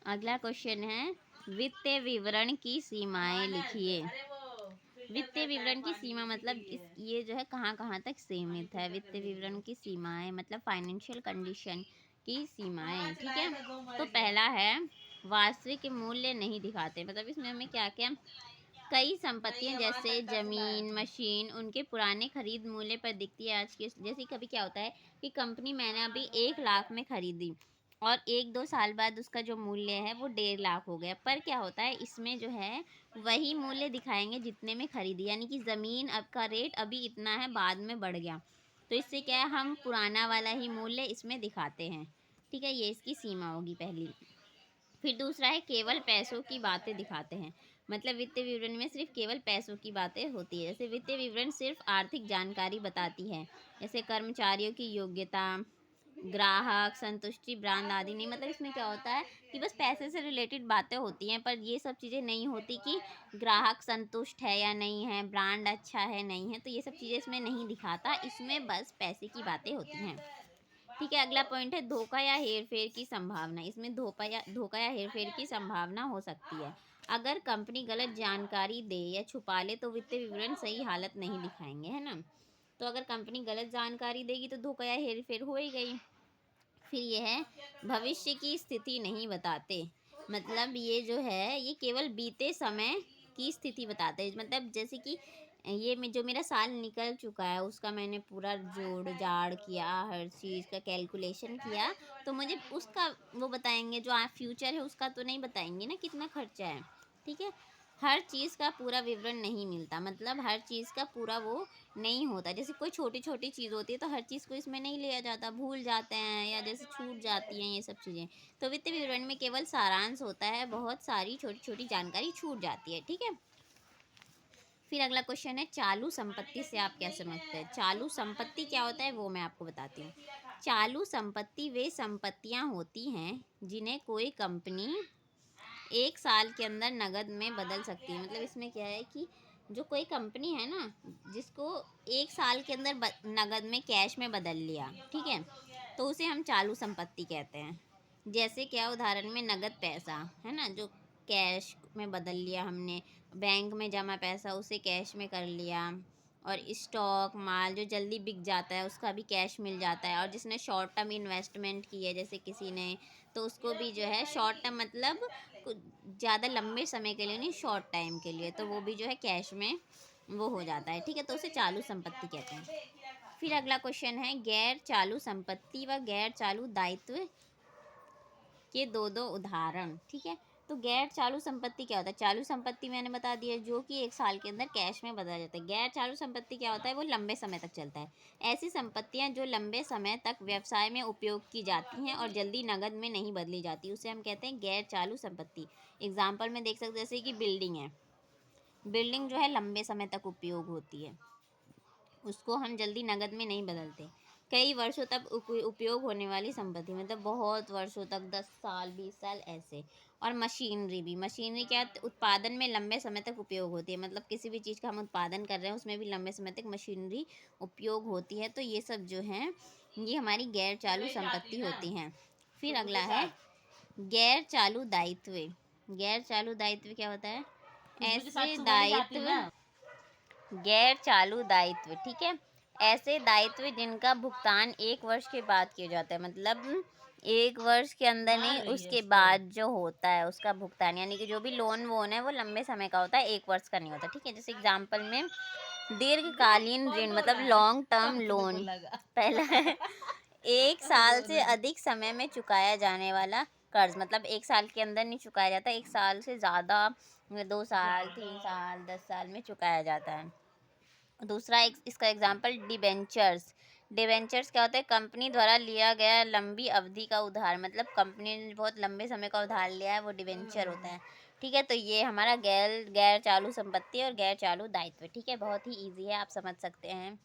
अगला क्वेश्चन है, वित्तीय विवरण की सीमाएं लिखिए। वित्तीय विवरण की सीमा मतलब ये जो है कहाँ कहाँ तक सीमित है। वित्तीय विवरण की सीमाएं मतलब फाइनेंशियल कंडीशन की सीमाएं, ठीक है। तो पहला है, वास्तविक मूल्य नहीं दिखाते, मतलब इसमें हमें क्या क्या, कई संपत्तियां जैसे जमीन मशीन उनके पुराने खरीद मूल्य पर दिखती है आज के। जैसे कभी क्या होता है कि कंपनी मैंने अभी 1 लाख में खरीदी और 1-2 साल बाद उसका जो मूल्य है वो 1.5 लाख हो गया, पर क्या होता है इसमें जो है वही मूल्य दिखाएंगे जितने में खरीदी, यानी कि ज़मीन अब का रेट अभी इतना है, बाद में बढ़ गया, तो इससे क्या है हम पुराना वाला ही मूल्य इसमें दिखाते हैं, ठीक है। ये इसकी सीमा होगी पहली। फिर दूसरा है, केवल पैसों की बातें दिखाते हैं, मतलब वित्तीय विवरण में सिर्फ केवल पैसों की बातें होती है। जैसे वित्तीय विवरण सिर्फ आर्थिक जानकारी बताती है, जैसे कर्मचारियों की योग्यता, ग्राहक संतुष्टि, ब्रांड आदि नहीं, मतलब इसमें क्या होता है कि बस पैसे से रिलेटेड बातें होती हैं, पर ये सब चीज़ें नहीं होती कि ग्राहक संतुष्ट है या नहीं है, ब्रांड अच्छा है नहीं है, तो ये सब चीज़ें इसमें नहीं दिखाता, इसमें बस पैसे की बातें होती हैं, ठीक है। अगला पॉइंट है, धोखा या हेरफेर की संभावना। इसमें धोखा या हेरफेर की संभावना हो सकती है। अगर कंपनी गलत जानकारी दे या छुपा ले तो वित्तीय विवरण सही हालत नहीं दिखाएंगे, है ना। तो अगर कंपनी गलत जानकारी देगी तो धोखा या हेरफेर हो ही गई। फिर ये है, भविष्य की स्थिति नहीं बताते, मतलब ये जो है ये केवल बीते समय की स्थिति बताते हैं, मतलब जैसे कि ये जो मेरा साल निकल चुका है उसका मैंने पूरा जोड़ जाड़ किया, हर चीज़ का कैलकुलेशन किया, तो मुझे उसका वो बताएंगे, जो फ्यूचर है उसका तो नहीं बताएंगे ना कितना खर्चा है, ठीक है। हर चीज़ का पूरा विवरण नहीं मिलता, मतलब हर चीज़ का पूरा वो नहीं होता, जैसे कोई छोटी छोटी चीज़ होती है तो हर चीज़ को इसमें नहीं लिया जाता, भूल जाते हैं या जैसे छूट जाती हैं ये सब चीज़ें। तो वित्तीय विवरण में केवल सारांश होता है, बहुत सारी छोटी छोटी जानकारी छूट जाती है, ठीक है। फिर अगला क्वेश्चन है, चालू संपत्ति से आप क्या समझते हैं। चालू संपत्ति क्या होता है वो मैं आपको बताती हूँ। चालू संपत्ति वे संपत्तियाँ होती हैं जिन्हें कोई कंपनी 1 साल के अंदर नगद में बदल सकती है, मतलब इसमें क्या है कि जो कोई कंपनी है ना जिसको 1 साल के अंदर नगद में कैश में बदल लिया, ठीक है, तो उसे हम चालू संपत्ति कहते हैं। जैसे क्या, उदाहरण में नगद पैसा है ना, जो कैश में बदल लिया हमने, बैंक में जमा पैसा उसे कैश में कर लिया, और स्टॉक माल जो जल्दी बिक जाता है उसका भी कैश मिल जाता है, और जिसने शॉर्ट टर्म इन्वेस्टमेंट की है जैसे किसी ने, तो उसको भी जो है शॉर्ट टर्म मतलब ज़्यादा लंबे समय के लिए नहीं, शॉर्ट टाइम के लिए, तो वो भी जो है कैश में वो हो जाता है, ठीक है, तो उसे चालू संपत्ति कहते हैं। फिर अगला क्वेश्चन है, गैर चालू संपत्ति व गैर चालू दायित्व के दो उदाहरण, ठीक है। तो गैर चालू संपत्ति क्या होता है। चालू संपत्ति मैंने बता दिया जो कि 1 साल के अंदर कैश में बदला जाता है। गैर चालू संपत्ति क्या होता है, वो लंबे समय तक चलता है। ऐसी संपत्तियां जो लंबे समय तक व्यवसाय में उपयोग की जाती हैं और जल्दी नगद में नहीं बदली जाती, उसे हम कहते हैं गैर चालू संपत्ति। एग्जाम्पल में देख सकते हैं, जैसे कि बिल्डिंग है, बिल्डिंग जो है लंबे समय तक उपयोग होती है, उसको हम जल्दी नगद में नहीं बदलते। कई वर्षों तक उपयोग होने वाली संपत्ति, मतलब बहुत वर्षों तक, 10 साल 20 साल ऐसे। और मशीनरी भी, मशीनरी क्या, उत्पादन में लंबे समय तक उपयोग होती है, मतलब किसी भी चीज़ का हम उत्पादन कर रहे हैं उसमें भी लंबे समय तक मशीनरी उपयोग होती है, तो ये सब जो हैं ये हमारी गैर चालू संपत्ति होती हैं। फिर अगला है, गैर चालू दायित्व। गैर चालू दायित्व क्या होता है, ऐसे दायित्व, गैर चालू दायित्व, ठीक है, ऐसे दायित्व जिनका भुगतान 1 वर्ष के बाद किया जाता है, मतलब 1 वर्ष के अंदर नहीं, उसके बाद जो होता है उसका भुगतान, यानी कि जो भी लोन वोन है वो लंबे समय का होता है, 1 वर्ष का नहीं होता, ठीक है। जैसे एग्जाम्पल में दीर्घकालीन ऋण मतलब लॉन्ग टर्म लोन, पहला है 1 साल से अधिक समय में चुकाया जाने वाला कर्ज, मतलब 1 साल के अंदर नहीं चुकाया जाता, 1 साल से ज़्यादा, 2 साल 3 साल 10 साल में चुकाया जाता है। दूसरा इसका एग्जाम्पल डिबेंचर्स। डिबेंचर्स क्या होता है, कंपनी द्वारा लिया गया लंबी अवधि का उधार, मतलब कंपनी ने बहुत लंबे समय का उधार लिया है वो डिबेंचर होता है, ठीक है। तो ये हमारा गैर गैर चालू संपत्ति और गैर चालू दायित्व, ठीक है, बहुत ही इजी है, आप समझ सकते हैं।